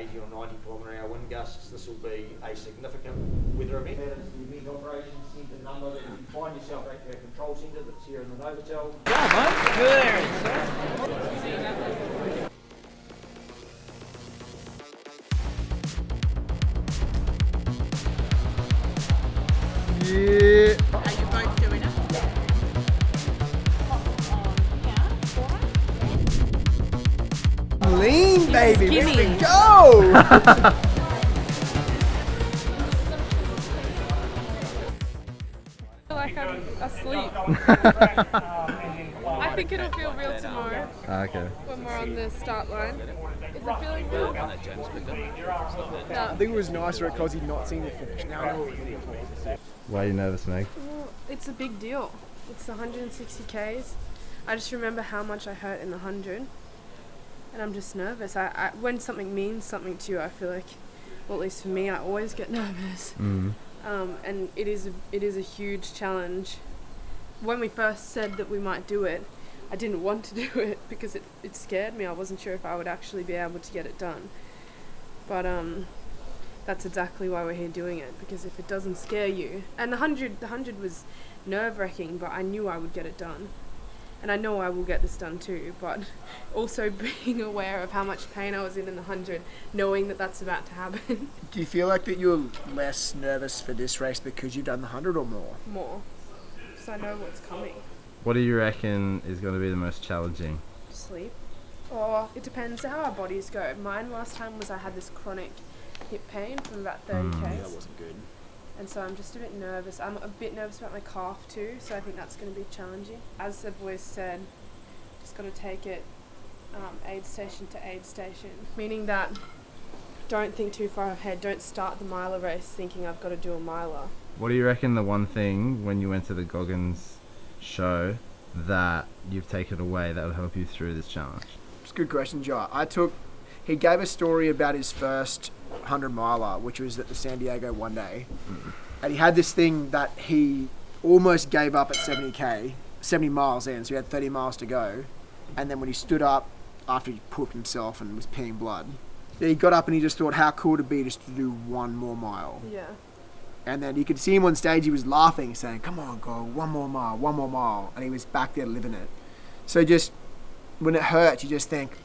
80 or 90 km/h wind gusts. This will be a significant weather event. That is the event operations centre number that if you find yourself at our control centre that's here in the Novotel. Yeah, mate. Good. Yeah. Are you both doing it? Lean, baby. Skinny. Here we go. Like I'm asleep. I think it'll feel real tomorrow Okay. when we're on the start line. Is it feeling real? No. I think it was nicer at Cozzy not seeing the finish. Now I know what we're looking for. Why are you nervous, Meg? Well, it's a big deal. It's 160 Ks. I just remember how much I hurt in the 100, and I'm just nervous. When something means something to you, I feel like, well, at least for me, I always get nervous. And it is a huge challenge. When we first said that we might do it, I didn't want to do it because it scared me. I wasn't sure if I would actually be able to get it done. But that's exactly why we're here doing it, because if it doesn't scare you, and the 100 was nerve-wracking, but I knew I would get it done. And I know I will get this done too, but also being aware of how much pain I was in the 100, knowing that that's about to happen. Do you feel like that you're less nervous for this race because you've done the 100 or more? More. Because I know what's coming. What do you reckon is going to be the most challenging? Sleep. Or it depends how our bodies go. Mine last time was I had this chronic hip pain from about 30 Ks. That wasn't good. And so I'm just a bit nervous. I'm a bit nervous about my calf too, so I think that's going to be challenging. As the boys said, just got to take it aid station to aid station. Meaning that don't think too far ahead. Don't start the miler race thinking I've got to do a miler. What do you reckon the one thing when you went to the Goggins show that you've taken away that will help you through this challenge? It's a good question, Joe. He gave a story about his first 100 miler, which was at the San Diego one day. And he had this thing that he almost gave up at 70 miles in, so he had 30 miles to go. And then when he stood up after he pooped himself and was peeing blood, he got up and he just thought how cool it'd be just to do one more mile. Yeah. And then you could see him on stage, he was laughing, saying, come on, go, one more mile. And he was back there living it. So just, when it hurts, you just think,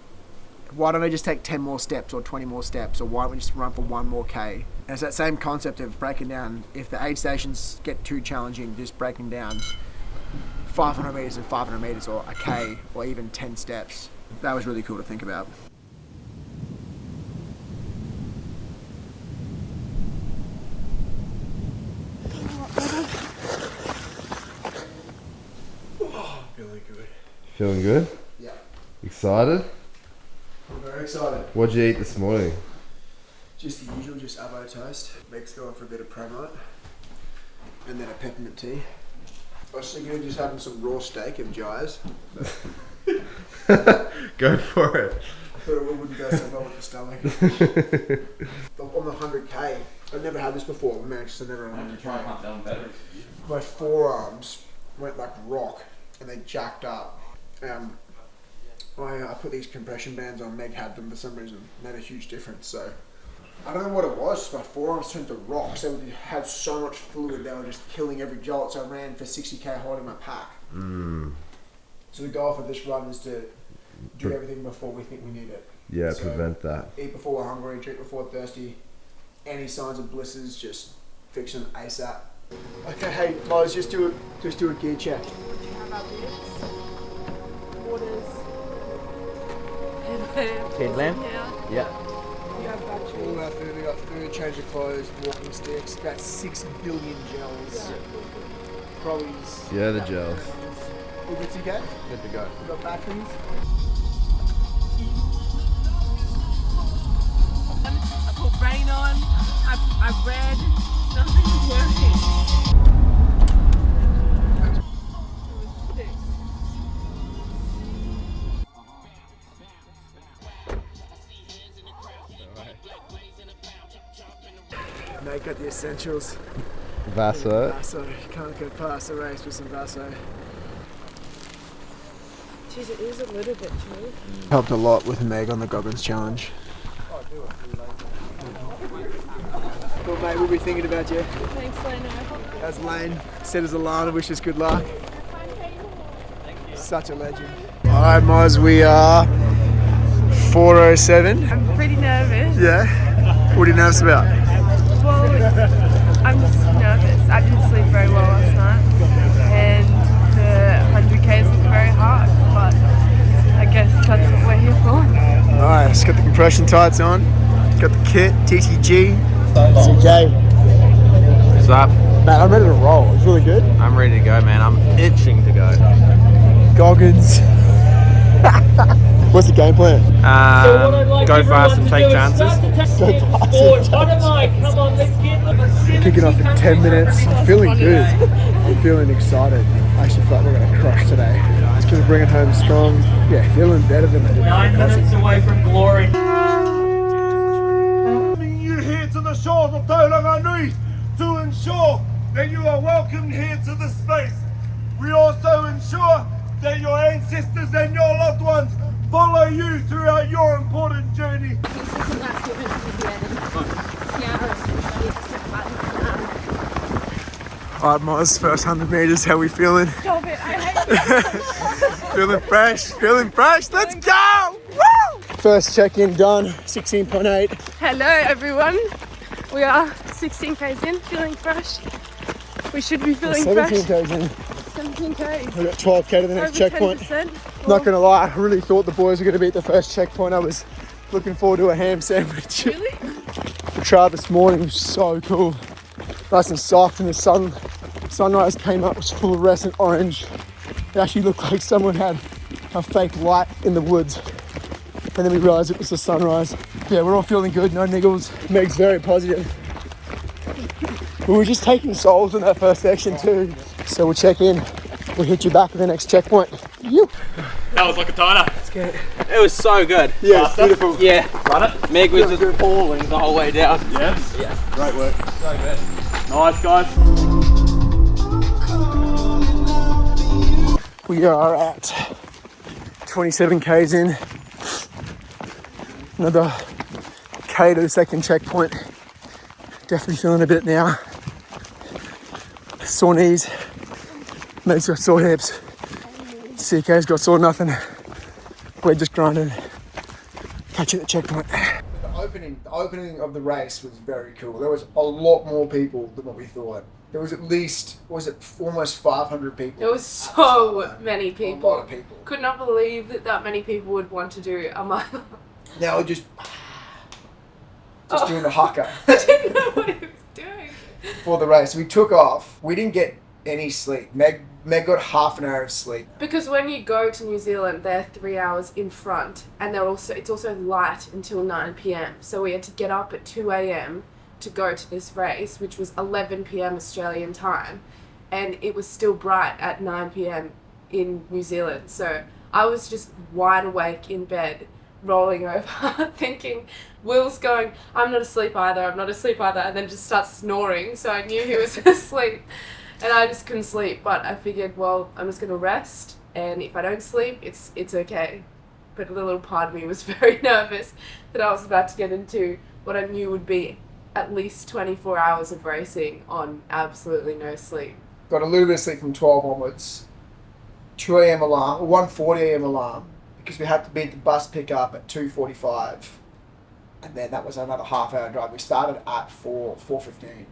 why don't I just take 10 more steps or 20 more steps, or why don't we just run for one more K? And it's that same concept of breaking down, if the aid stations get too challenging, just breaking down 500 metres and 500 metres, or a K, or even 10 steps. That was really cool to think about. Feeling good. Feeling good? Yeah. Excited? I'm very excited. What'd you eat this morning? Just the usual, just avocado toast. Meg's going for a bit of Promite. And then a peppermint tea. I was thinking of just having some raw steak and gyres. Go for it. But it wouldn't go so well with the stomach. On the 100K, I've never had this before, Max. I've never had 100K. My forearms went like rock and they jacked up. I put these compression bands on. Meg had them for some reason. Made a huge difference. So I don't know what it was. My forearms turned to rocks. They had so much fluid. They were just killing every jolt. So I ran for 60K holding my pack. So the goal for this run is to do everything before we think we need it. Yeah, so prevent that. Eat before we're hungry. Drink before we're thirsty. Any signs of blisters, just fix them ASAP. Okay, hey, Loz, just do a gear check. Do you have our boots? Waters? Headlamp? Yeah. You have batteries? All our food, we got food, change of clothes, walking sticks, about 6 billion gels. Probably. Yeah, the gels. All good to go? Good to go. We got batteries. I put rain on. I've read. Nothing's working. Mate, got the essentials. Vaso. Vaso. You can't go past a race with some Vaso. Jeez, it is a little bit chilly. Helped a lot with Meg on the Goggins challenge. Well, mate, we'll be thinking about you. Thanks, Leno. As Lane said as Alana, wish us good luck. Such a legend. Alright, Moz, we are 4:07. I'm pretty nervous. Yeah? What are you nervous about? Well, I'm just nervous. I didn't sleep very well last night, and the 100Ks was very hard, but I guess that's what we're here for. Nice, got the compression tights on, got the kit, TTG. CK. What's up? Man, I'm ready to roll. It's really good. I'm ready to go, man. I'm itching to go. Goggins. What's the game plan? Go fast and take chances. Go fast and take Kicking off in 10 minutes. I'm feeling good. I'm feeling excited. I actually feel like we're going to crush today. Just going to bring it home strong. Yeah, feeling better than I did. 9 minutes away from glory. You here to the shores of Tarawera to ensure that you are welcomed here to this space. We also ensure that your ancestors and your loved ones follow you throughout your important journey. Alright, Moz, first 100 metres, how we feeling? Stop it, I hate it. Feeling fresh, let's go! Woo! First check-in done, 16.8. Hello, everyone. We are 16Ks in, feeling fresh. We should be feeling 17 fresh. Ks in. 17Ks. We've got 12K to the next Over checkpoint. 10%. Not gonna lie, I really thought the boys were gonna be at the first checkpoint. I was looking forward to a ham sandwich. Really? The trail this morning was so cool. Nice and soft, and the sunrise came up, was full of fluorescent orange. It actually looked like someone had a fake light in the woods. And then we realized it was the sunrise. Yeah, we're all feeling good, no niggles. Meg's very positive. We were just taking souls in that first section too. So we'll check in. We'll hit you back at the next checkpoint. You. That was like a tighter. It was so good. Yeah, it's beautiful. Yeah. Run it. Meg was just falling the whole way down. Yes. Yeah. Great work. So good. Nice, guys. We are at 27 Ks in. Another K to the second checkpoint. Definitely feeling a bit now. Sore knees. Meg's got sore hips. CK's got sore nothing. We're just grinding. Catch you at the checkpoint. The opening of the race was very cool. There was a lot more people than what we thought. There was at least, almost 500 people. There was so many A people. lot of people. Could not believe that many people would want to do a mile. Now we're just doing a haka I didn't know what he was doing. for the race. We took off. We didn't get any sleep. Meg got half an hour of sleep. Because when you go to New Zealand, they're 3 hours in front, and it's also light until 9 p.m. So we had to get up at 2 a.m. to go to this race, which was 11 p.m. Australian time, and it was still bright at 9 p.m. in New Zealand. So I was just wide awake in bed, rolling over, thinking, Will's going, I'm not asleep either, and then just starts snoring, so I knew he was asleep. And I just couldn't sleep, but I figured, well, I'm just going to rest, and if I don't sleep, it's okay. But the little part of me was very nervous that I was about to get into what I knew would be at least 24 hours of racing on absolutely no sleep. Got a little bit of sleep from 12 onwards. 2 a.m. alarm, 1:40 a.m. alarm, because we had to be at the bus pickup at 2:45. And then that was another half-hour drive. We started at 4:15.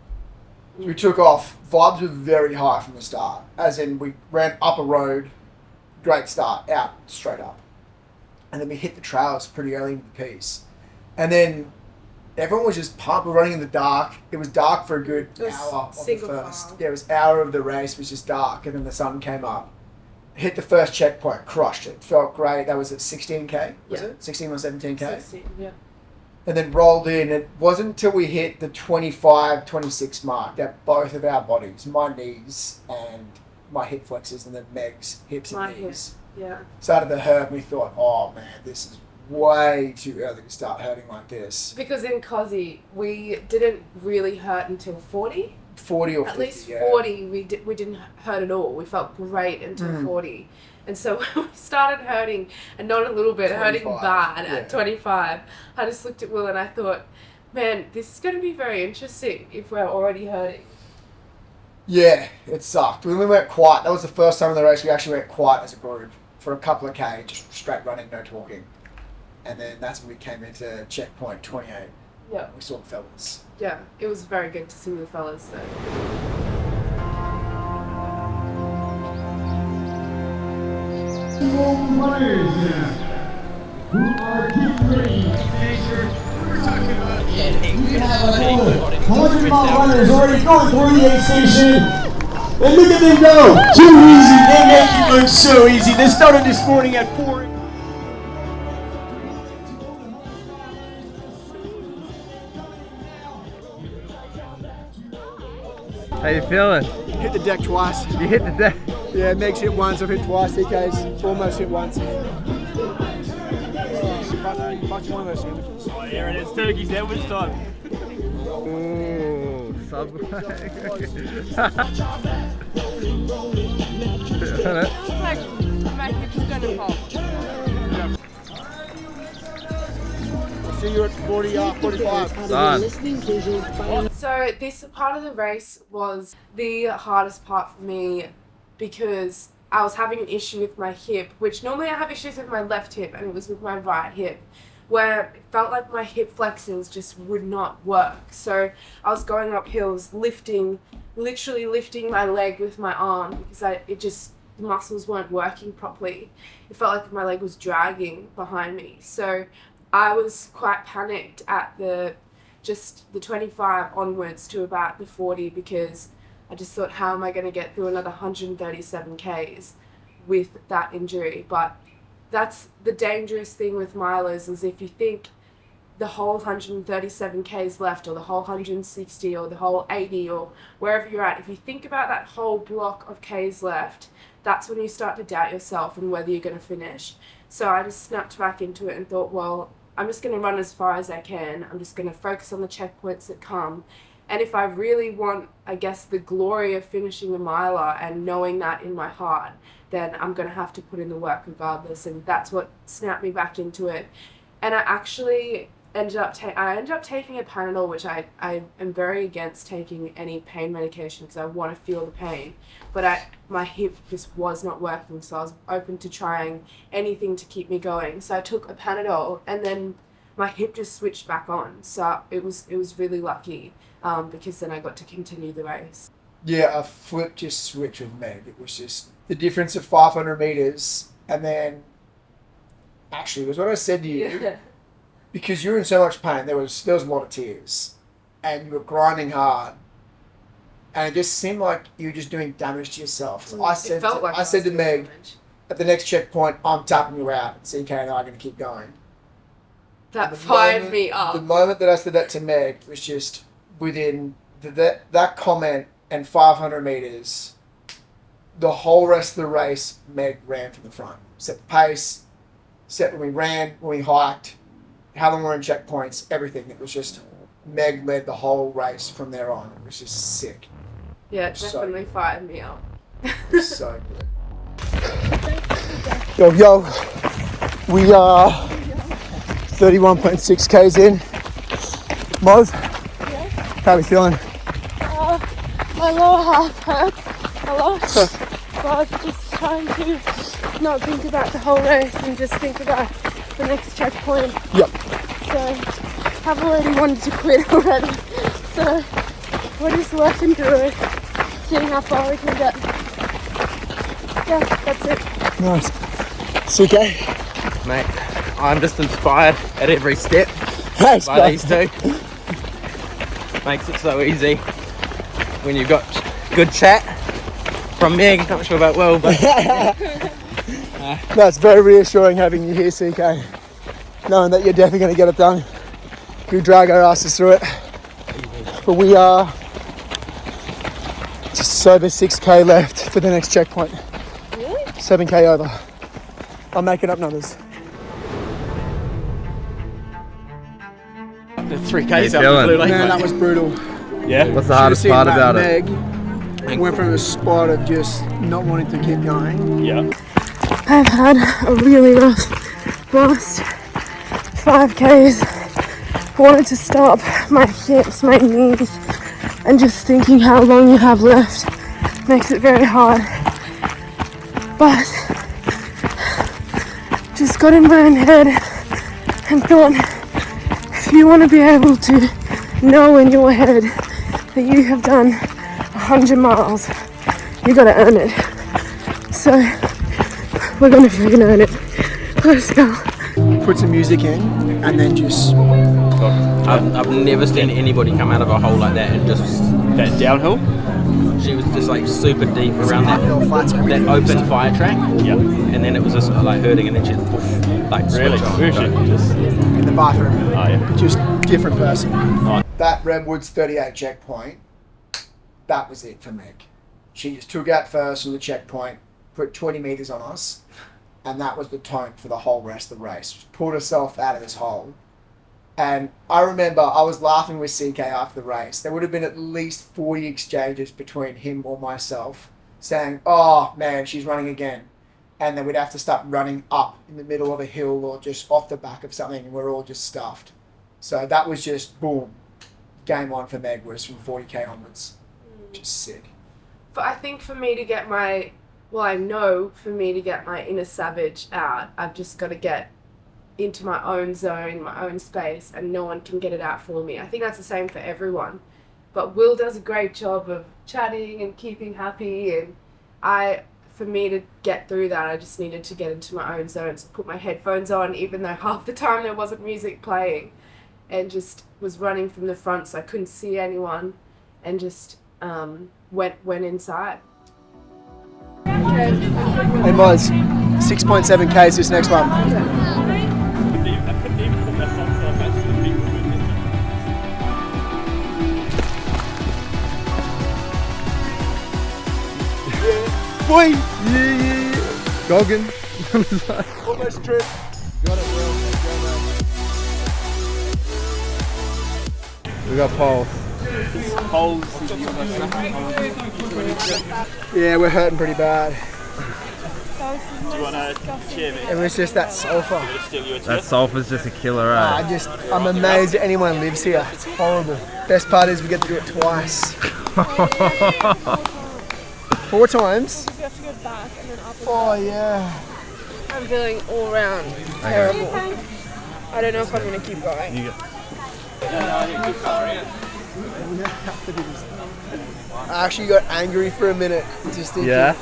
We took off. Vibes were very high from the start. As in, we ran up a road, great start, out, straight up. And then we hit the trails pretty early in the piece. And then everyone was just pumped. We're running in the dark. It was dark for a good hour of the single first. file. Yeah, it was hour of the race was just dark, and then the sun came up. Hit the first checkpoint, crushed it. Felt great. That was at 16K, was Yeah. it? 16 or 17K? 16, yeah. And then rolled in. It wasn't until we hit the 25, 26 mark that both of our bodies, my knees and my hip flexors, and then Meg's hips and My knees, Yeah. started to hurt. We thought, oh man, this is way too early to start hurting like this. Because in Cozzy, we didn't really hurt until 40. 40 or At 50, least yeah. 40, we didn't hurt at all. We felt great until 40. And so when we started hurting, and not a little bit, hurting 25, bad yeah. at 25, I just looked at Will and I thought, man, this is going to be very interesting if we're already hurting. Yeah, it sucked. When we went quiet, that was the first time in the race we actually went quiet as a group for a couple of K, just straight running, no talking. And then that's when we came into checkpoint 28. Yeah. We saw the fellas. Yeah, it was very good to see the fellas there. We have 100-mile runners already going through the aid station. And look at them go! Too easy, they make it look so easy. They started this morning at 4. How you feeling? Hit the deck twice. You hit the deck. Yeah, Meg's hit once, I've hit twice, CK's almost hit once. Bunch one of those sandwiches. Oh, here it is, turkey sandwich time. Ooh, Subway. Like, my hip is gonna pop. See you at 45. Done. So this part of the race was the hardest part for me because I was having an issue with my hip, which normally I have issues with my left hip, and it was with my right hip, where it felt like my hip flexors just would not work. So I was going up hills, literally lifting my leg with my arm because the muscles weren't working properly. It felt like my leg was dragging behind me. So I was quite panicked at the 25 onwards to about the 40 because I just thought, how am I going to get through another 137 Ks with that injury? But that's the dangerous thing with milers, is if you think the whole 137 Ks left, or the whole 160, or the whole 80, or wherever you're at, if you think about that whole block of Ks left, that's when you start to doubt yourself and whether you're going to finish. So I just snapped back into it and thought, well, I'm just going to run as far as I can. I'm just going to focus on the checkpoints that come. And if I really want, I guess, the glory of finishing a miler and knowing that in my heart, then I'm going to have to put in the work regardless. And that's what snapped me back into it. And I actually ended up taking a Panadol, which I am very against taking any pain medication because I want to feel the pain. But my hip just was not working, so I was open to trying anything to keep me going. So I took a Panadol, and then my hip just switched back on. So it was really lucky because then I got to continue the race. Yeah, a flip just switched with Meg. It was just the difference of 500 meters, and then actually it was what I said to you. Yeah. Because you were in so much pain, there was a lot of tears, and you were grinding hard, and it just seemed like you were just doing damage to yourself. So I said to Meg, at the next checkpoint, I'm tapping you out. CK and I are going to keep going. That fired me up. The moment that I said that to Meg was just within that comment and 500 meters, the whole rest of the race, Meg ran from the front. Set the pace, set when we ran, when we hiked, how long we're in checkpoints, everything. It was just, Meg led the whole race from there on. It was just sick. Yeah, it definitely fired me up. It was so good. Yo, we are 31.6 Ks in. Moz, how are we feeling? My lower half hurts a lot, so I was just trying to not think about the whole race and just think about the next checkpoint. Yep. So I've already wanted to quit already. So we're just working through it, seeing how far we can get. Yeah, that's it. Nice. CK? Mate, I'm just inspired at every step Thanks, by these two. Makes it so easy when you've got good chat from Meg. Not sure about Will, but That's very reassuring having you here, CK. Knowing that you're definitely going to get it done. We drag our asses through it. But we are just over 6K left for the next checkpoint. Really? 7K over. I'm making up numbers. The 3 Ks How up you the blue feeling? lane. Man, that was brutal. Yeah. What's the hardest part about it? Meg went from a spot of just not wanting to keep going. Yeah. I've had a really rough last 5Ks. I wanted to stop, my hips, my knees, and just thinking how long you have left makes it very hard. But just got in my own head and thought, if you want to be able to know in your head that you have done 100 miles, you gotta earn it. So we're gonna freaking earn it. Let's go. Put some music in and then just... I've never seen anybody come out of a hole like that and just... That downhill? She was just like super deep around that open fire track. Yeah. And then it was just like hurting, and then she poof, like Really? switch on. Where is she? Just... in the bathroom. Oh, yeah. Just different person. Nice. That Redwoods 38 checkpoint, that was it for Meg. She just took out first from the checkpoint, put 20 meters on us, and that was the tone for the whole rest of the race. Just pulled herself out of this hole. And I remember I was laughing with CK after the race. There would have been at least 40 exchanges between him or myself saying, oh man, she's running again. And then we'd have to start running up in the middle of a hill or just off the back of something, and we're all just stuffed. So that was just boom. Game on for Meg was from 40k onwards. Just sick. But I think for me to get my, well, I know for me to get my inner savage out, I've just got to get into my own zone, my own space, and no one can get it out for me. I think that's the same for everyone. But Will does a great job of chatting and keeping happy, and for me to get through that, I just needed to get into my own zone. So put my headphones on, even though half the time there wasn't music playing, and just was running from the front so I couldn't see anyone, and just went inside. Hey Moz, 6.7k is this next one. Boy! Yeah. Goggin. Almost trip. Got it, Will. We got Paul. Yeah, we're hurting pretty bad. Do you want to share me? It was just that sulphur. That sulphur's just a killer, right? I'm amazed that anyone lives here. It's horrible. Best part is we get to do it twice. 4 times. You have to go back and then up. Oh yeah. I'm feeling all round terrible. I don't know if I'm going to keep going. I actually got angry for a minute, just thinking,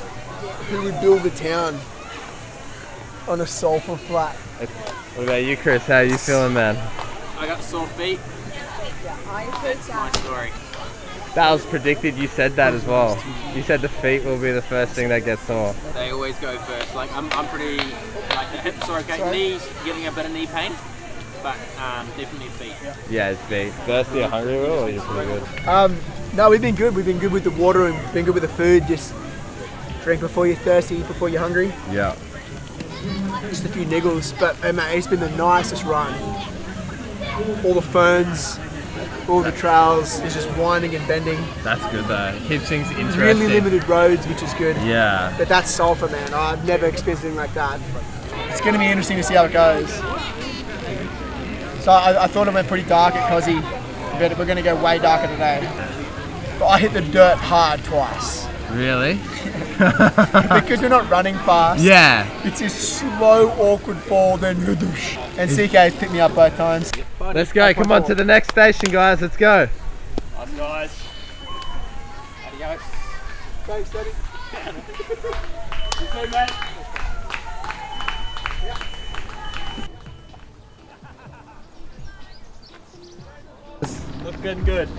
who would build a town on a sulphur flat? What about you, Chris? How are you feeling, man? I got sore feet. That's my story. That was predicted. You said that as well. You said the feet will be the first thing that gets sore. They always go first. Like I'm pretty, like the hips are okay. Knees, getting a bit of knee pain, but definitely feet. Yeah, it's feet. Thirsty or hungry, Will, or you're pretty good? No, we've been good. We've been good with the water and been good with the food. Just drink before you're thirsty, eat before you're hungry. Yeah. Just a few niggles, but hey, mate, it's been the nicest run. All the ferns, all the trails, it's just winding and bending. That's good though. It keeps things interesting. Really limited roads, which is good. Yeah. But that's sulphur, man. I've never experienced anything like that. It's going to be interesting to see how it goes. So I thought it went pretty dark at Cozzy, but we're going to go way darker today. But I hit the dirt hard twice. Really? Because we're not running fast. Yeah. It's a slow, awkward fall, then whoosh. And CK's picked me up both times. Let's go. Come on to the next station, guys. Let's go. Nice guys. Adios. Thanks, Daddy. You too, mate. Looking good.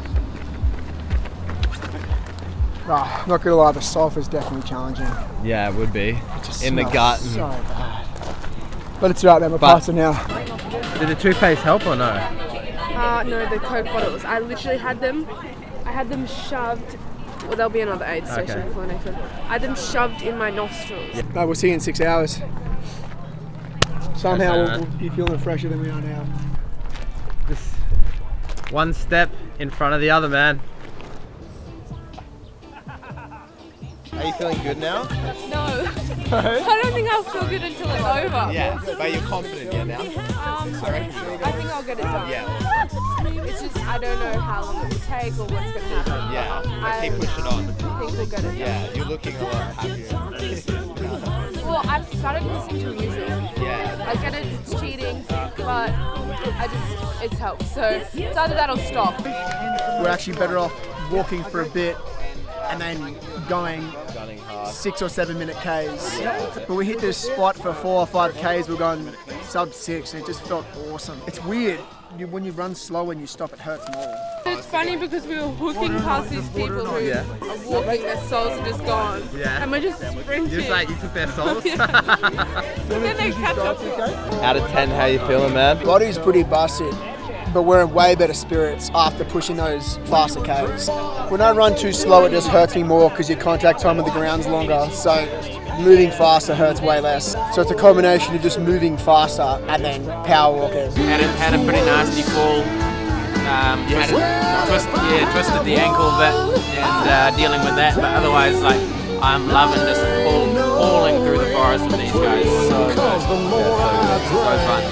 Oh, not gonna lie, the sulphur's definitely challenging. Yeah, it would be. It just in the smells gut. so bad. But it's right, man. We're past it now. Did the toothpaste help or no? No, the Coke bottles. I literally had them. I had them shoved. Well, there'll be another aid station before the next one. I had them shoved in my nostrils. Yeah. No, we'll see you in 6 hours. Somehow we'll be feeling fresher than we are now. Just one step in front of the other, man. Are you feeling good now? No. I don't think I'll feel good until it's over. Yeah, but you're confident yeah now? I think I'll get it done. Yeah. It's just, I don't know how long it will take or what's going to happen. Yeah, but keep pushing on. I think we'll get it done. Yeah, you're looking a lot happier. Well, I've started listening to music. Yeah. I get it, it's cheating, but it's helped. So it's either that or stop. We're actually better off walking for a bit and then going Gunning hard. 6 or 7 minute Ks. When we hit this spot for 4 or 5 Ks, we're going sub 6 and it just felt awesome. It's weird. When you run slow and you stop, it hurts more. It's funny because we were hooking past these people who are walking, their souls are just gone. Yeah. And we're just sprinting. Just like you took their souls? Then they catch up. Out of 10, how you feeling, man? Body's pretty busted, but we're in way better spirits after pushing those faster Ks. When I run too slow, it just hurts me more because your contact time with the ground's longer. So moving faster hurts way less. So it's a combination of just moving faster and then power walking. Had a pretty nasty fall. Twisted the ankle a bit and dealing with that. But otherwise, like I'm loving just hauling through the forest with these guys. So fun.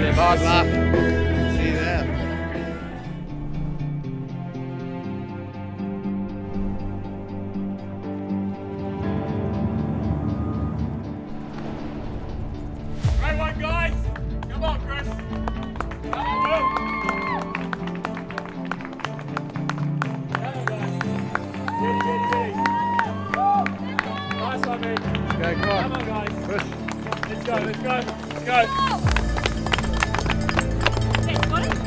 Yeah, boss. See you there. Right one, guys. Come on, Chris. Come on, go. Nice one, mate. Okay, come on. Come on, guys. Push. Let's go, let's go, let's go.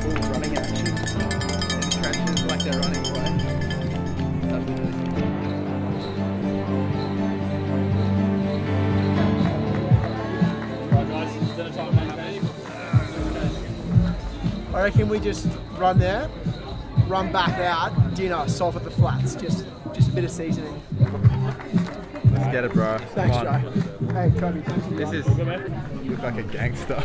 Ooh, running action. In the trenches like they're running away. That'd be really cool. Right, guys. Dinner time, mate. I reckon we just run there, run back out, dinner, solve at the flats. Just a bit of seasoning. Let's get it, bro. Thanks, Come on. Joe. Hey, Kobe. This is, you look like a gangster.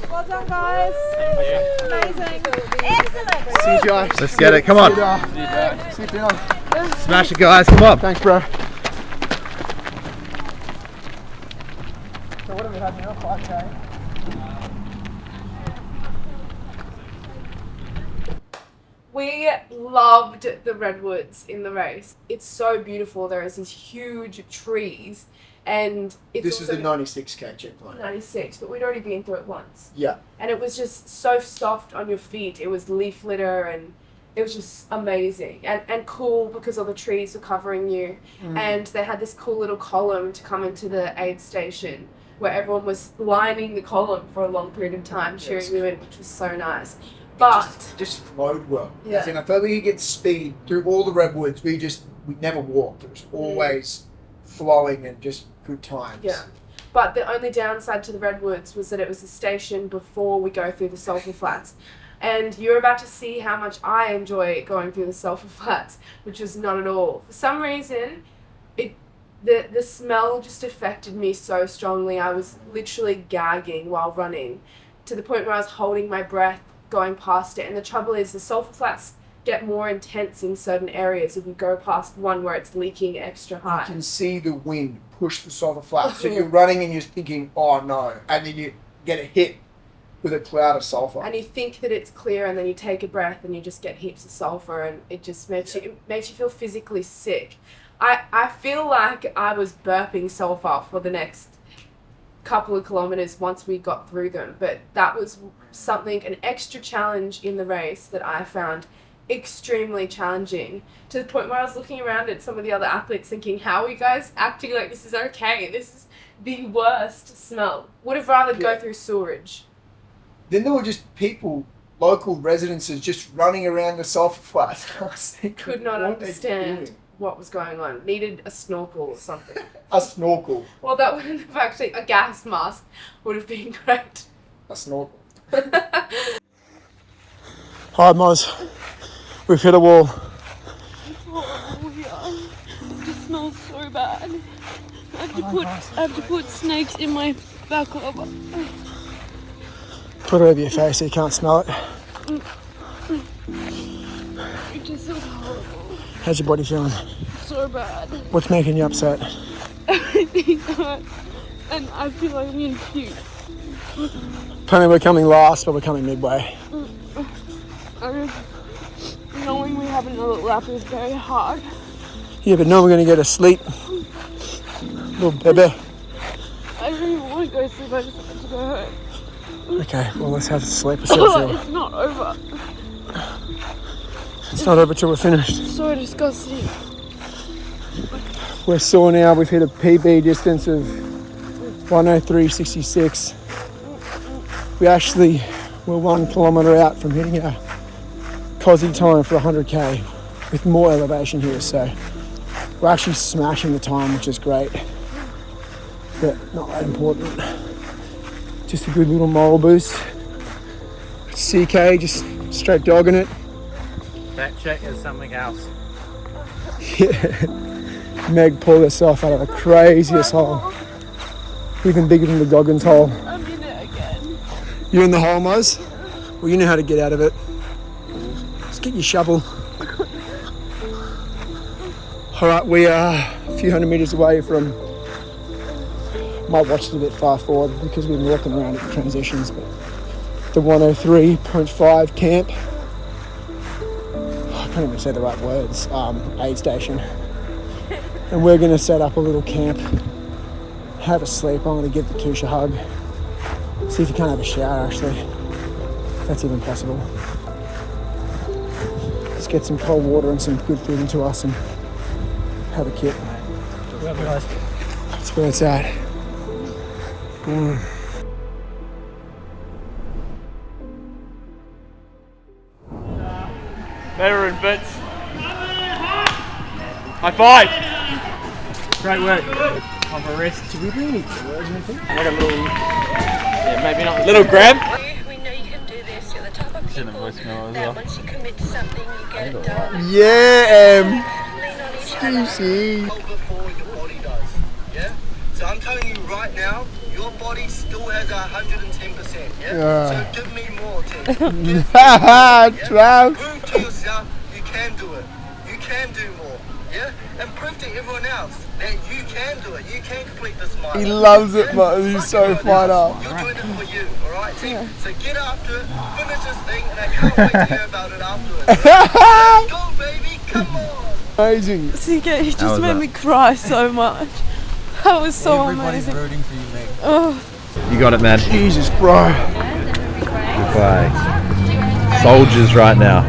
Well done, guys. Amazing. Excellent. See you, Joe. Let's get it, come on. See you, dinner. Smash it, guys, come on. Thanks, bro. So what have we had now? 5K? We loved the redwoods in the race. It's so beautiful. There is these huge trees, and it's This was also the 96K checkpoint. 96, but we'd already been through it once. Yeah. And it was just so soft on your feet. It was leaf litter, and it was just amazing and cool because all the trees were covering you. And they had this cool little column to come into the aid station where everyone was lining the column for a long period of time, cheering you in, which was so nice. But Just flowed well. Yeah. As in, I felt we could get speed through all the redwoods. We never walked. It was always flowing and just good times. yeah. But the only downside to the redwoods was that it was a station before we go through the sulphur flats. And you're about to see how much I enjoy going through the sulphur flats, which was not at all. For some reason, the smell just affected me so strongly. I was literally gagging while running, to the point where I was holding my breath going past it. And the trouble is, the sulphur flats get more intense in certain areas if you go past one where it's leaking extra high. You can see the wind push the sulphur flats. So you're running and you're thinking, oh no. And then you get a hit with a cloud of sulphur. And you think that it's clear, and then you take a breath and you just get heaps of sulphur, and it just makes you feel physically sick. I feel like I was burping sulphur for the next couple of kilometers once we got through them, but that was an extra challenge in the race that I found extremely challenging, to the point where I was looking around at some of the other athletes thinking, how are you guys acting like this is okay? This is the worst smell. Would have rather go through sewerage. Then there were just people local residences just running around the sulfur flats. I was thinking, Could not what are they understand doing? what was going on. Needed a snorkel or something. A snorkel. Well, that would have actually, a gas mask would have been great. A snorkel. Hi, Moz. We've hit a wall. It's horrible here. It just smells so bad. I have to put snakes in my baklava. Put it over your face so you can't smell it. It just feels horrible. How's your body feeling? So bad. What's making you upset? Everything hurts. And I feel like I'm gonna puke. Apparently we're coming last, but we're coming midway. Knowing we have another lap is very hard. Yeah, but now we're going to go to sleep. Little baby. I don't even want to go to sleep, I just want to go home. Okay, well, let's have a sleep. Let's see how we feel. It's not over. It's not over till we're finished. It's so disgusting. We're sore now. We've hit a PB distance of 1:03.66. We actually were 1 kilometre out from hitting our Cosy time for 100k with more elevation here, so we're actually smashing the time, which is great, but not that important. Just a good little moral boost. CK just straight dogging it. That check is something else. Yeah. Meg pulled herself out of the craziest hole, even bigger than the Goggins hole. I'm in it again. You're in the hole, Moz? Well, you know how to get out of it. Get your shovel. Alright, we are a few hundred metres away from, might watch it a bit far forward because we've been walking around at the transitions, but the 103.5 camp, I can't even say the right words, aid station. And we're going to set up a little camp, have a sleep. I'm going to give the Tusha a hug, see if you can't have a shower actually, if that's even possible. Get some cold water and some good food into us and have a kip. That's where it's at. Better and bits. High five! Great work. Have a rest. Did we bring any words or anything? Like a little, yeah, maybe not. Little grab. We know you can do this. You're the type of people that once you commit to something, you get it done. Yeah, Lean on each other. Before your body does, yeah? So I'm telling you right now, your body still has 110%, yeah? So give me more, Tim. Trav. Prove to yourself you can do it. You can do more, yeah? And prove to everyone else that you can do it. You can complete this mile. He loves it, man. He's so fired up. You're doing it for you, alright, Tim? So get after it, finish this thing, and I can't wait to hear about it afterwards. Let's go, baby, come on! Amazing. CK, you just made me cry so much. That was so amazing. Rooting for you, Meg. Oh. You got it, man. Jesus, bro. Goodbye. Soldiers right now.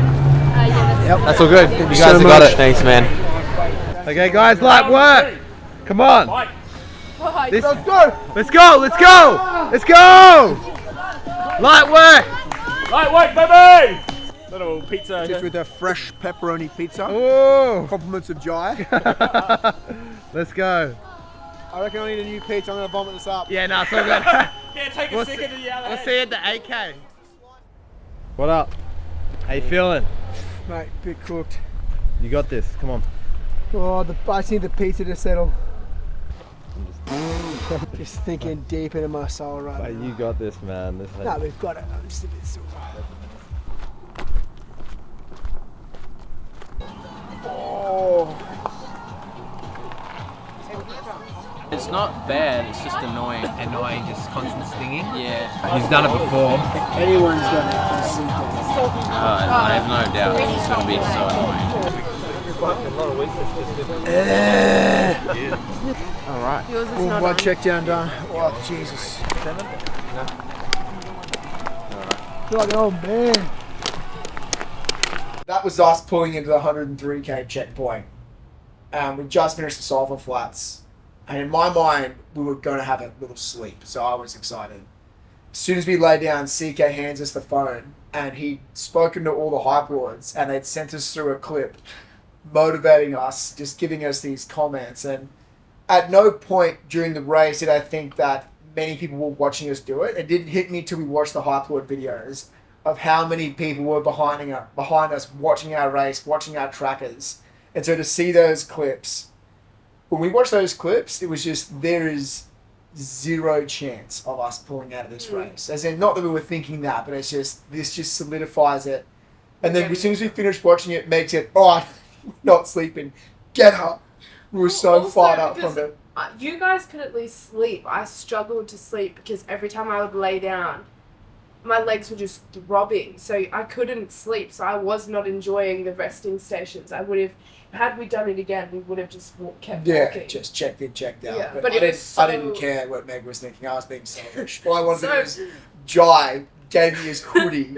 Yep. That's all good. You guys so have got much. it. Thanks, man. Okay, guys, light work. Come on. Bye. Let's go. Let's go. Let's go. Let's go. Light work. Light work, baby! Little pizza. Just with a fresh pepperoni pizza. Oh. Compliments of Jai. Let's go. I reckon I need a new pizza. I'm going to vomit this up. Yeah, no, it's all good. Yeah, take a second to yell. We'll see you at the AK. What up? How you feeling? Mate, bit cooked. You got this. Come on. Oh, I just need the pizza to settle. Just thinking deep into my soul right Mate, now. you got this, man. No, we've got it. I'm just a bit sore. Oh. It's not bad, it's just annoying. Annoying, just constant stinging. Yeah. He's done it before. Anyone's done it. I have no doubt it's going to be so annoying. Alright. Yours is Full not blood on. check down done. Oh, Jesus. Feel like an old man. That was us pulling into the 103k checkpoint. We just finished the sulfur flats. And in my mind, we were going to have a little sleep. So I was excited. as soon as we lay down, CK hands us the phone, and he'd spoken to all the hype lords, and they'd sent us through a clip motivating us, just giving us these comments. And at no point during the race did I think that many people were watching us do it. It didn't hit me till we watched the hype lord videos of how many people were behind us watching our race, watching our trackers. And so to see those clips, when we watched those clips, it was just, there is zero chance of us pulling out of this race. As in, not that we were thinking that, but it's just, this just solidifies it. And then as soon as we finished watching it, Meg said, "Oh, not sleeping. Get up." We were so fired up from it. You guys could at least sleep. I struggled to sleep because every time I would lay down, my legs were just throbbing. So I couldn't sleep. So I was not enjoying the resting stations. I would have, had we done it again, we would have just kept walking. Just checked in, checked out. Yeah, but I didn't care what Meg was thinking. I was being selfish. All I wanted to do was, Jai gave me his hoodie.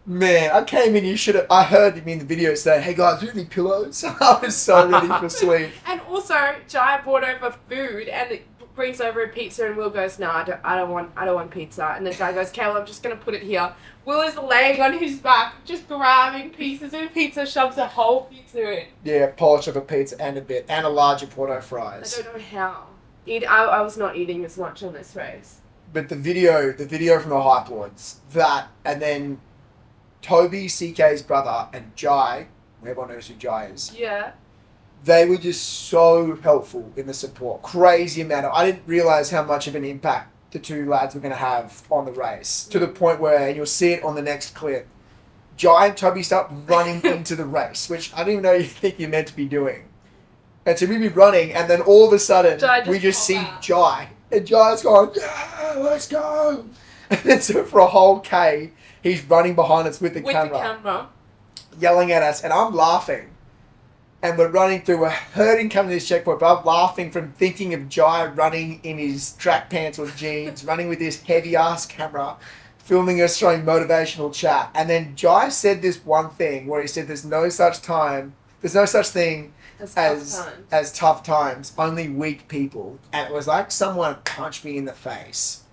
Man, I came in, I heard him in the video say, "Hey guys, do you have any pillows?" I was so ready for sleep. And also, Jai brought over food and it brings over a pizza and Will goes, "No, I don't want pizza." And then Jai goes, "Okay, well, I'm just going to put it here." Will is laying on his back, just grabbing pieces of pizza, shoves a whole pizza in. Yeah, polish of a pizza and a larger Porto fries. I don't know how. I was not eating as much on this race. But the video from the hype lords, that, and then Toby, CK's brother, and Jai, everyone knows who Jai is. Yeah. They were just so helpful in the support. Crazy amount of, I didn't realise how much of an impact the two lads were going to have on the race. To the point where, and you'll see it on the next clip, Jai and Toby start running into the race, which I didn't even know you think you're meant to be doing. And so we'd be running, and then all of a sudden, we just see Jai. And Jai's going, "Yeah, let's go." And then so for a whole K, he's running behind us with the camera, yelling at us, and I'm laughing. And we're running through, we're hurting coming to this checkpoint, but I'm laughing from thinking of Jai running in his track pants or jeans, running with this heavy-ass camera, filming us, showing motivational chat. And then Jai said this one thing where he said there's no such thing as tough times, only weak people. And it was like someone punched me in the face.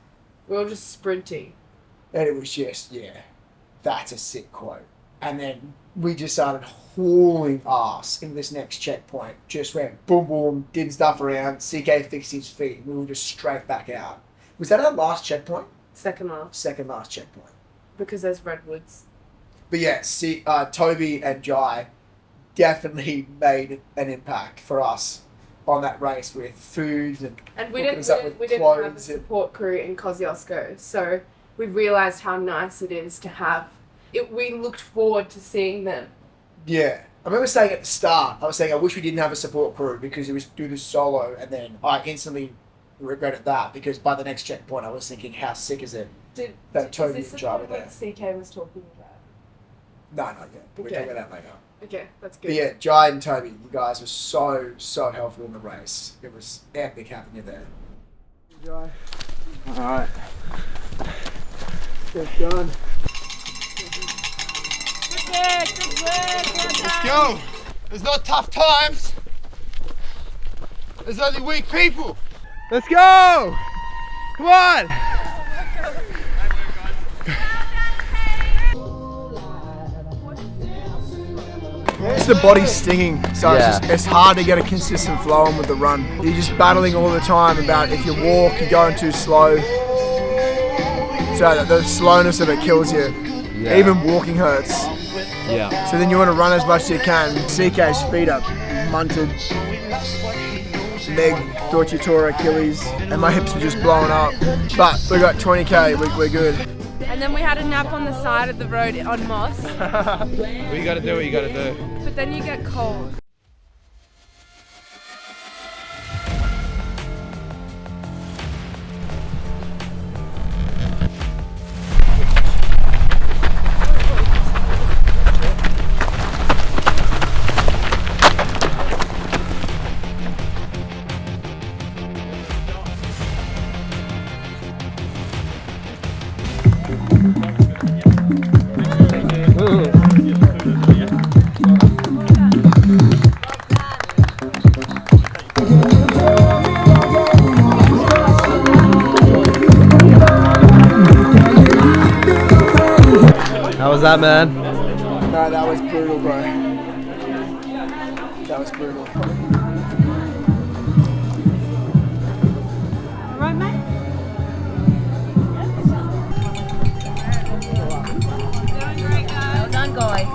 We were just sprinting. And it was just, yeah, that's a sick quote. And then we just started hauling ass in this next checkpoint. Just went boom, boom, did stuff around. CK fixed his feet. We were just straight back out. Was that our last checkpoint? Second last checkpoint. Because there's redwoods. But yeah, Toby and Jai definitely made an impact for us on that race with food and we didn't have a support crew in Kosciuszko, so we realised how nice it is to have it. We looked forward to seeing them. Yeah, I remember saying at the start, I was saying I wish we didn't have a support crew because it was do this solo, and then I instantly regretted that because by the next checkpoint I was thinking, how sick is it that Toby and Jai were there? CK was talking about? No, not yet. We'll talk about that later. Okay, that's good. But yeah, Jai and Toby, you guys were so helpful in the race. It was epic having you there. Jai. Alright. Step done. Good work. Let's go. There's no tough times. There's only weak people. Let's go! Come on! It's the body stinging, so it's hard to get a consistent flow on with the run. You're just battling all the time about if you walk, you're going too slow. So the slowness of it kills you. Yeah. Even walking hurts. Yeah. So then you want to run as much as you can. CK's feet up, munted. Meg thought she tore her Achilles, and my hips were just blowing up. But we got 20k, we're good. And then we had a nap on the side of the road on moss. Well, you gotta do what you gotta do. But then you get cold. that, man? No, that was brutal, bro. That was brutal. Alright, mate? Well done, guys.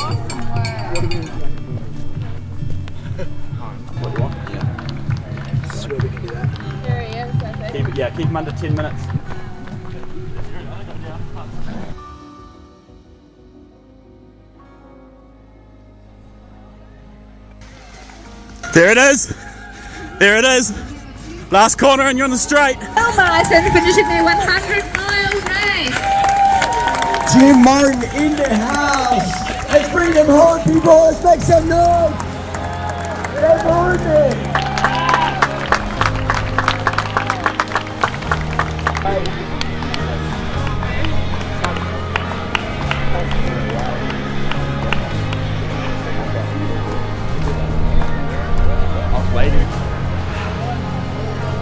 Swear we can do that. There he is, I think. Keep him under 10 minutes. There it is. There it is. Last corner and you're on the straight. Martin finishing their 100-mile race. Jim Martin in the house. Let's bring them home, people. Let's make some noise. Jim Martin.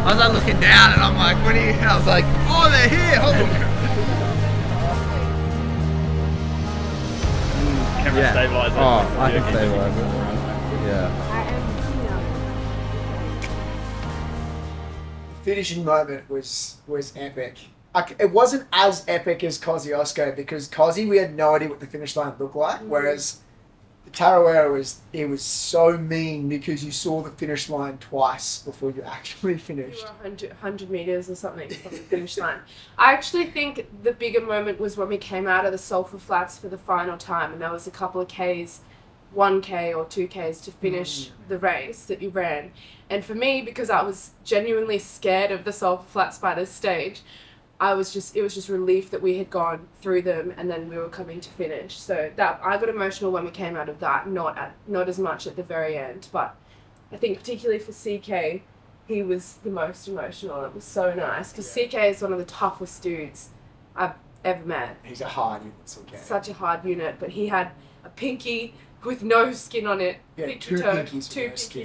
I was like looking down and I'm like, what are you? I was like, oh, they're here. Holy crap. Camera stabilizer. Oh, I can stabilize it. Yeah. The finishing moment was epic. It wasn't as epic as Kosciuszko because Kosci, we had no idea what the finish line looked like, whereas the Tarawera was so mean because you saw the finish line twice before you actually finished. 100 meters or something from the finish line. I actually think the bigger moment was when we came out of the Sulphur Flats for the final time, and there was a couple of Ks, 1K or 2Ks to finish the race that you ran. And for me, because I was genuinely scared of the Sulphur Flats by this stage, it was just relief that we had gone through them and then we were coming to finish. So that I got emotional when we came out of that, not as much at the very end, but I think particularly for CK, he was the most emotional. It was so nice because CK is one of the toughest dudes I've ever met. He's a hard unit, CK. Such a hard unit, but he had a pinky with no skin on it. Yeah, two pinkies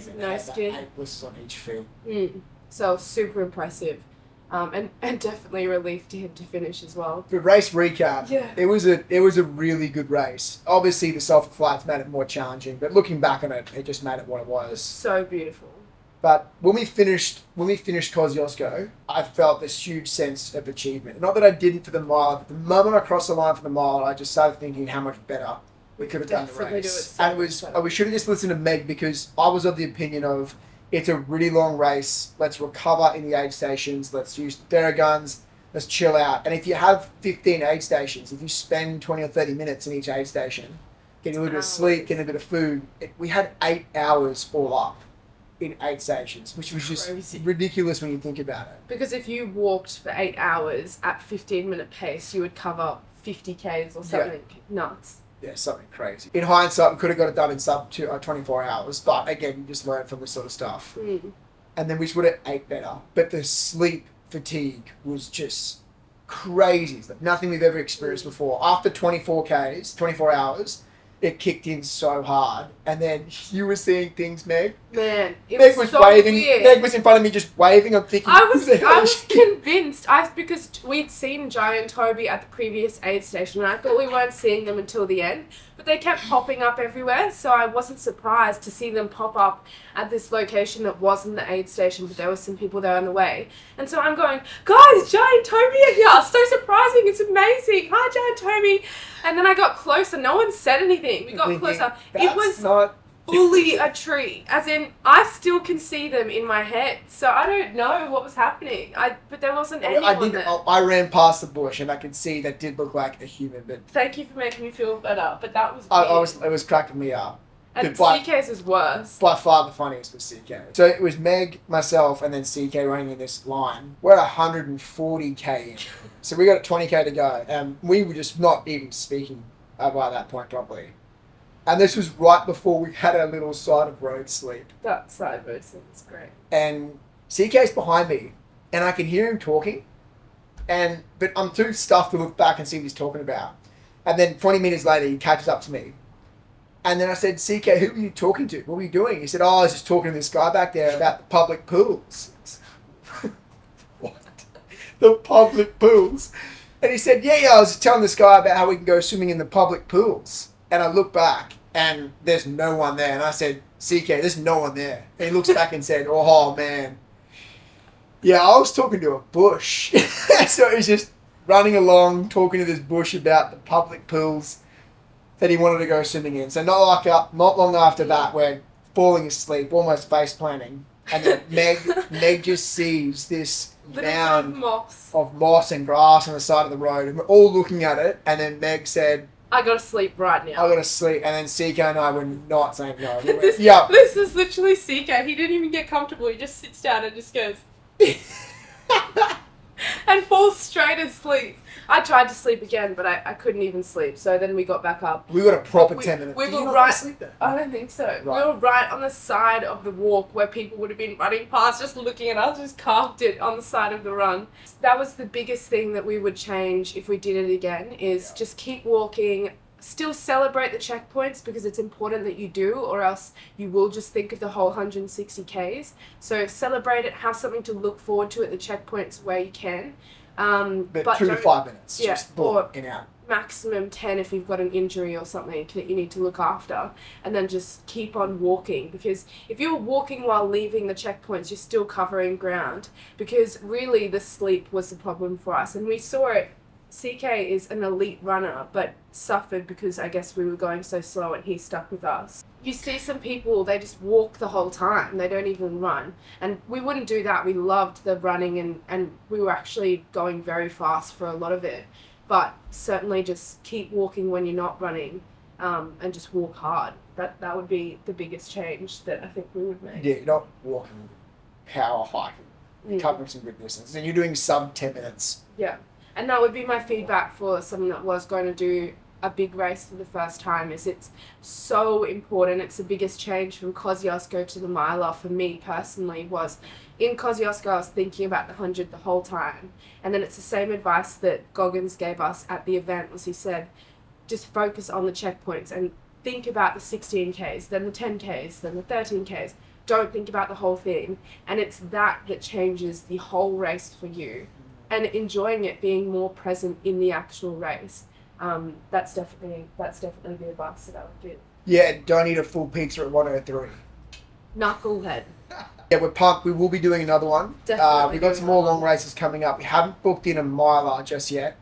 with no skin. 8 blisters on each foot. So super impressive. And definitely a relief to him to finish as well. For race recap, Yeah. it was a really good race. Obviously, the Sulphur Flats made it more challenging, but looking back on it, it just made it what it was. So beautiful. But when we finished Kosciuszko, I felt this huge sense of achievement. Not that I didn't for the mile, but the moment I crossed the line for the mile, I just started thinking how much better we could have done the Definitely do it race. so And much better. we should have just listened to Meg because I was of the opinion of it's a really long race. Let's recover in the aid stations. Let's use Theraguns. Let's chill out. And if you have 15 aid stations, if you spend 20 or 30 minutes in each aid station, getting a little bit of sleep, getting a bit of food, we had 8 hours all up in 8 stations, which was just Crazy. ridiculous when you think about it. Because if you walked for 8 hours at 15-minute pace, you would cover 50 Ks or something nuts. Yeah, something crazy. In hindsight, we could have got it done in sub 24 hours, but again, you just learn from this sort of stuff. And then we just would have ate better. But the sleep fatigue was just crazy. It's like nothing we've ever experienced before. After 24 hours, it kicked in so hard. And then you were seeing things, Meg. Man, it Meg was was so waving. weird. Meg was in front of me just waving. I'm thinking, I was "Who's convinced. Because we'd seen Jai and Toby at the previous aid station, and I thought we weren't seeing them until the end. But they kept popping up everywhere, so I wasn't surprised to see them pop up at this location that wasn't the aid station, but there were some people there on the way. And so I'm going, guys, Jai and Toby are here. So surprising. It's amazing. Hi, Jai and Toby. And then I got closer. No one said anything. We got closer. It was fully a tree. As in, I still can see them in my head. So I don't know what was happening. But there wasn't anyone there. I ran past the bush and I could see that did look like a human, but Thank you for making me feel better. But that was weird. it was cracking me up. And But CK's is worse. by far the funniest was CK. So it was Meg, myself, and then CK running in this line. We're at 140k in. So we got 20k to go. And we were just not even speaking by that point properly. And this was right before we had our little side of road sleep. That side road was great. And CK's behind me. And I can hear him talking. But I'm too stuffed to look back and see what he's talking about. And then 20 minutes later, he catches up to me. And then I said, CK, who were you talking to? What were you doing? He said, I was just talking to this guy back there about the public pools. What? The public pools. And he said, yeah, I was telling this guy about how we can go swimming in the public pools. And I look back and there's no one there. And I said, CK, there's no one there. And he looks back and said, oh, man. Yeah, I was talking to a bush. So he's just running along, talking to this bush about the public pools that he wanted to go swimming in. So not long after that, we're falling asleep, almost face planting. And then Meg just sees this mound of moss and grass on the side of the road, and we're all looking at it. And then Meg said, I gotta sleep right now. I gotta sleep. And then CK and I were not saying no. We went, this is literally CK. He didn't even get comfortable. He just sits down and just goes and falls straight asleep. I tried to sleep again, but I couldn't even sleep. So then we got back up. We got a proper 10 minutes. We Did were you not right. sleep there? I don't think so. Right. We were right on the side of the walk where people would have been running past, just looking at us, just carved it on the side of the run. That was the biggest thing that we would change if we did it again, is just keep walking. Still celebrate the checkpoints because it's important that you do, or else you will just think of the whole 160 Ks. So celebrate it, have something to look forward to at the checkpoints where you can. But 2 to 5 minutes. Yeah, just boom, or in out. maximum 10 if you've got an injury or something that you need to look after, and then just keep on walking, because if you're walking while leaving the checkpoints, you're still covering ground, because really the sleep was the problem for us, and we saw it. CK is an elite runner, but suffered because I guess we were going so slow and he stuck with us. You see some people, they just walk the whole time. They don't even run. And we wouldn't do that. We loved the running and we were actually going very fast for a lot of it. But certainly just keep walking when you're not running, and just walk hard. That would be the biggest change that I think we would make. Yeah, you're not walking, power hiking. You're covering some good distance. And you're doing sub 10 minutes. Yeah. And that would be my feedback for someone that was going to do a big race for the first time, is it's so important. It's the biggest change from Kosciuszko to the Mile for me personally. Was in Kosciuszko I was thinking about the 100 the whole time, and then it's the same advice that Goggins gave us at the event. Was he said, just focus on the checkpoints and think about the 16Ks, then the 10Ks, then the 13Ks. Don't think about the whole thing, and it's that changes the whole race for you. And enjoying it, being more present in the actual race. That's definitely the advice that I would give. Yeah, don't eat a full pizza at 103. Knucklehead. Yeah, we're pumped. We will be doing another one. Definitely. We've got some more long races coming up. We haven't booked in a miler just yet.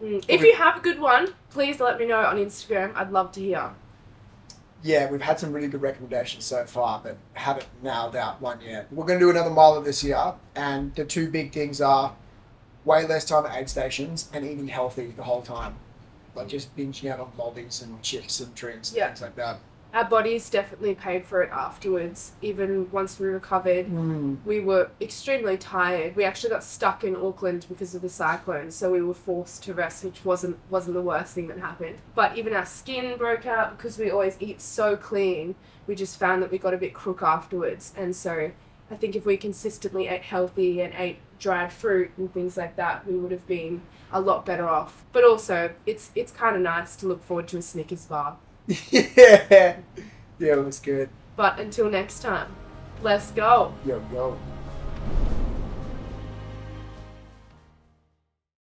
If you have a good one, please let me know on Instagram. I'd love to hear. Yeah, we've had some really good recommendations so far, but haven't nailed out one yet. We're going to do another miler this year, and the two big things are way less time at aid stations and eating healthy the whole time. Like just binging out on lollies and chips and drinks and things like that. Our bodies definitely paid for it afterwards. Even once we recovered, we were extremely tired. We actually got stuck in Auckland because of the cyclone, so we were forced to rest, which wasn't the worst thing that happened. But even our skin broke out because we always eat so clean. We just found that we got a bit crook afterwards, and so I think if we consistently ate healthy and ate dried fruit and things like that, we would have been a lot better off. But also, it's kind of nice to look forward to a Snickers bar. Yeah, it was good. But until next time, let's go. Yo.